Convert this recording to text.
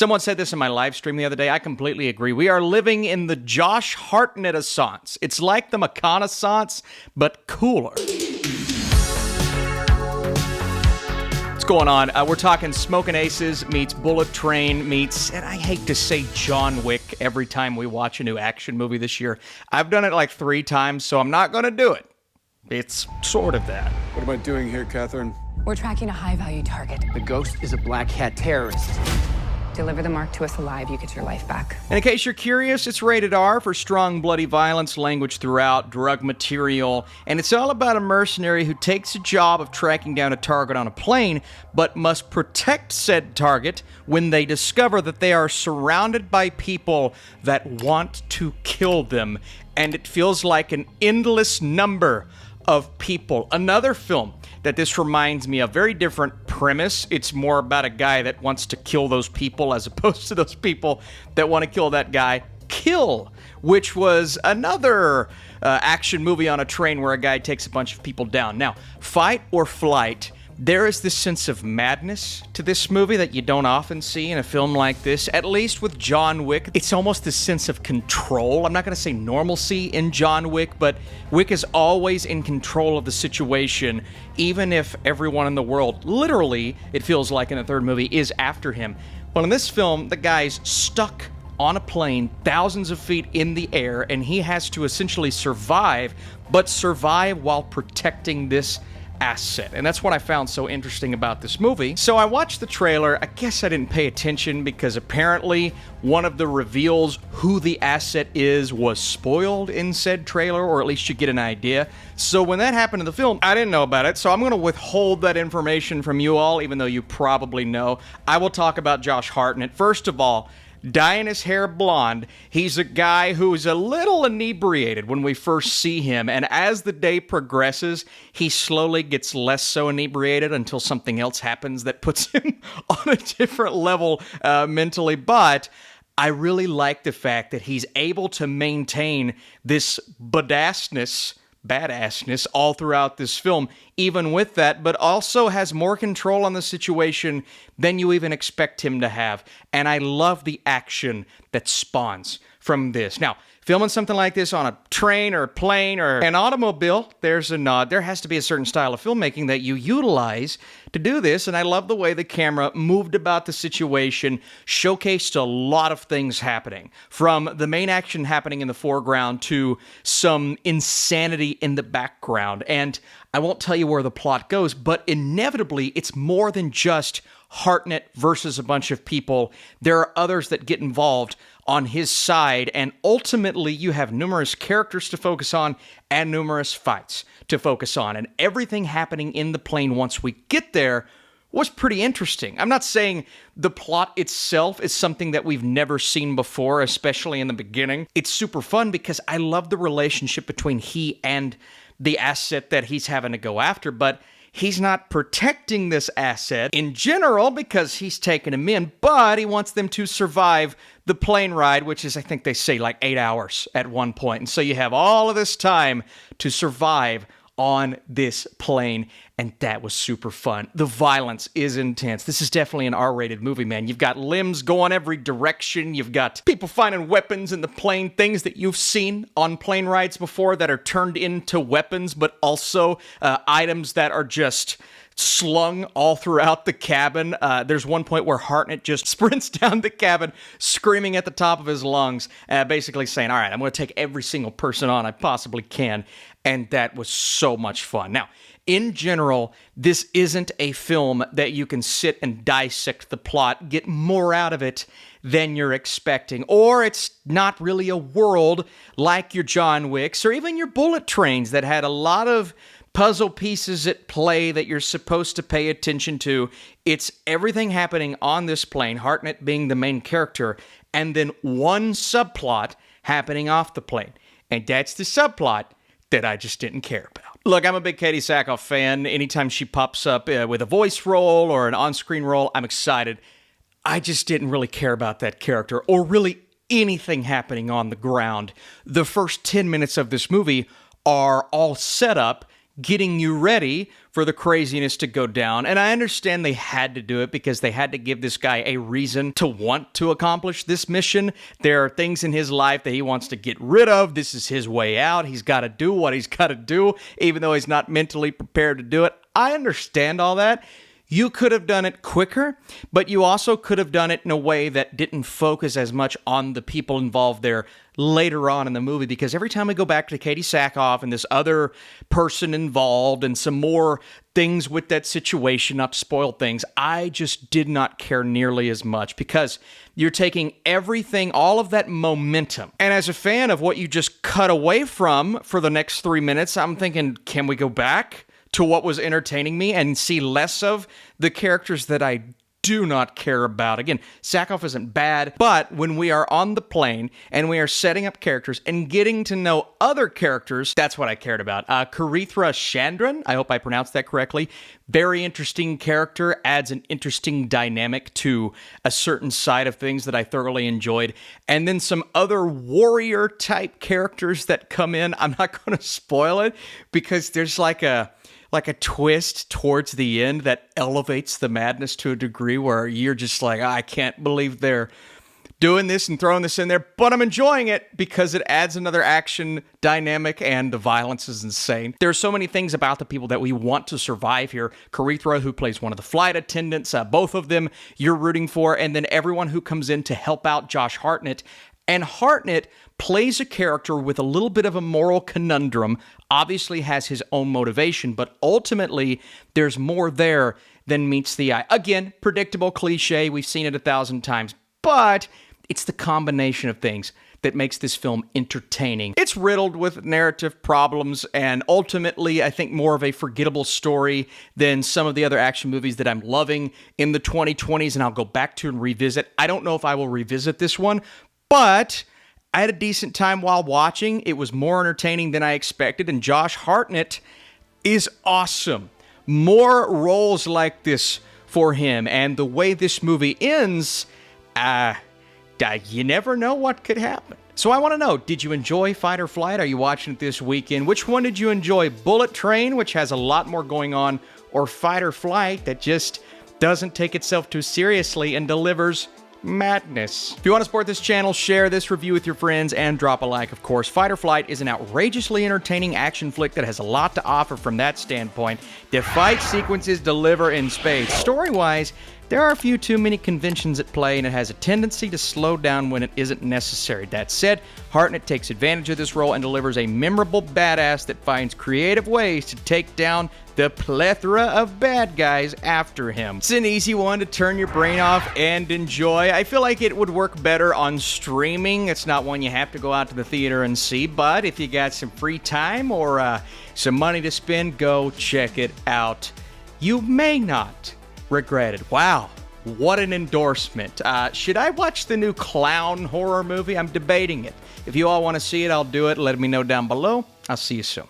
Someone said this in my live stream the other day. I completely agree. We are living in the Josh Hartnett assance. It's like the McConaissance, but cooler. What's going on? We're talking Smokin' Aces meets Bullet Train meets, and I hate to say John Wick every time we watch a new action movie this year. I've done it like 3 times, so I'm not going to do it. It's sort of that. What am I doing here, Catherine? We're tracking a high-value target. The Ghost is a black hat terrorist. Deliver the mark to us alive, you get your life back. And in case you're curious, it's rated R for strong, bloody violence, language throughout, drug material, and it's all about a mercenary who takes a job of tracking down a target on a plane, but must protect said target when they discover that they are surrounded by people that want to kill them. And it feels like an endless number of people. Another film that this reminds me of, very different premise. It's more about a guy that wants to kill those people as opposed to those people that want to kill that guy. Kill, which was another action movie on a train where a guy takes a bunch of people down. Now, Fight or Flight, there is this sense of madness to this movie that you don't often see in a film like this, at least with John Wick. It's almost this sense of control. I'm not going to say normalcy in John Wick, but Wick is always in control of the situation, even if everyone in the world, literally, it feels like in the third movie, is after him. Well, in this film, the guy's stuck on a plane thousands of feet in the air, and he has to essentially survive, but survive while protecting this asset. And that's what I found so interesting about this movie. So I watched the trailer. I guess I didn't pay attention because apparently one of the reveals who the asset is was spoiled in said trailer, or at least you get an idea. So when that happened in the film, I didn't know about it. So I'm going to withhold that information from you all, even though you probably know. I will talk about Josh Hartnett. First of all, dyeing his hair blonde, he's a guy who's a little inebriated when we first see him, and as the day progresses, he slowly gets less so inebriated until something else happens that puts him on a different level mentally. But I really like the fact that he's able to maintain this badassness all throughout this film, even with that, but also has more control on the situation than you even expect him to have. And I love the action that spawns from this. Now, filming something like this on a train or a plane or an automobile, there's a nod. There has to be a certain style of filmmaking that you utilize to do this, and I love the way the camera moved about the situation, showcased a lot of things happening, from the main action happening in the foreground to some insanity in the background. And I won't tell you where the plot goes, but inevitably, it's more than just Hartnett versus a bunch of people. There are others that get involved on his side, and ultimately you have numerous characters to focus on and numerous fights to focus on, and everything happening in the plane once we get there was pretty interesting. I'm not saying the plot itself is something that we've never seen before, especially in the beginning. It's super fun because I love the relationship between he and the asset that he's having to go after, but he's not protecting this asset in general because he's taking him in, but he wants them to survive the plane ride, which is, I think they say, like 8 hours at one point. And so you have all of this time to survive on this plane, and that was super fun. The violence is intense. This is definitely an R-rated movie, man. You've got limbs going every direction. You've got people finding weapons in the plane, things that you've seen on plane rides before that are turned into weapons, but also items that are just slung all throughout the cabin. There's one point where Hartnett just sprints down the cabin, screaming at the top of his lungs, basically saying, all right, I'm going to take every single person on I possibly can. And that was so much fun. Now, in general, this isn't a film that you can sit and dissect the plot, get more out of it than you're expecting. Or it's not really a world like your John Wicks or even your Bullet Trains that had a lot of puzzle pieces at play that you're supposed to pay attention to. It's everything happening on this plane, Hartnett being the main character, and then one subplot happening off the plane. And that's the subplot that I just didn't care about. Look, I'm a big Katee Sackhoff fan. Anytime she pops up with a voice role or an on-screen role, I'm excited. I just didn't really care about that character or really anything happening on the ground. The first 10 minutes of this movie are all set up, getting you ready for the craziness to go down. And I understand they had to do it because they had to give this guy a reason to want to accomplish this mission. There are things in his life that he wants to get rid of. This is his way out. He's got to do what he's got to do, even though he's not mentally prepared to do it. I understand all that. You could have done it quicker, but you also could have done it in a way that didn't focus as much on the people involved there later on in the movie, because every time we go back to Katee Sackhoff and this other person involved and some more things with that situation, not to spoil things, I just did not care nearly as much because you're taking everything, all of that momentum. And as a fan of what you just cut away from for the next 3 minutes, I'm thinking, can we go back to what was entertaining me and see less of the characters that I do not care about? Again, Sackhoff isn't bad, but when we are on the plane and we are setting up characters and getting to know other characters, that's what I cared about. Charithra Chandran, I hope I pronounced that correctly. Very interesting character, adds an interesting dynamic to a certain side of things that I thoroughly enjoyed. And then some other warrior type characters that come in. I'm not going to spoil it because there's like a twist towards the end that elevates the madness to a degree where you're just like, I can't believe they're doing this and throwing this in there, but I'm enjoying it because it adds another action dynamic and the violence is insane. There are so many things about the people that we want to survive here. Charithra, who plays one of the flight attendants, both of them you're rooting for, and then everyone who comes in to help out Josh Hartnett. And Hartnett plays a character with a little bit of a moral conundrum, obviously has his own motivation, but ultimately there's more there than meets the eye. Again, predictable cliche, we've seen it 1,000 times, but it's the combination of things that makes this film entertaining. It's riddled with narrative problems and ultimately, I think, more of a forgettable story than some of the other action movies that I'm loving in the 2020s and I'll go back to and revisit. I don't know if I will revisit this one, but I had a decent time while watching. It was more entertaining than I expected, and Josh Hartnett is awesome. More roles like this for him, and the way this movie ends, you never know what could happen. So I want to know, did you enjoy Fight or Flight? Are you watching it this weekend? Which one did you enjoy? Bullet Train, which has a lot more going on, or Fight or Flight that just doesn't take itself too seriously and delivers madness? If you want to support this channel, share this review with your friends and drop a like, of course. Fight or Flight is an outrageously entertaining action flick that has a lot to offer from that standpoint. The fight sequences deliver in spades. Story-wise, there are a few too many conventions at play, and it has a tendency to slow down when it isn't necessary. That said, Hartnett takes advantage of this role and delivers a memorable badass that finds creative ways to take down the plethora of bad guys after him. It's an easy one to turn your brain off and enjoy. I feel like it would work better on streaming. It's not one you have to go out to the theater and see, but if you got some free time or some money to spend, go check it out. You may not regret it. Wow, what an endorsement. Should I watch the new clown horror movie? I'm debating it. If you all want to see it, I'll do it. Let me know down below. I'll see you soon.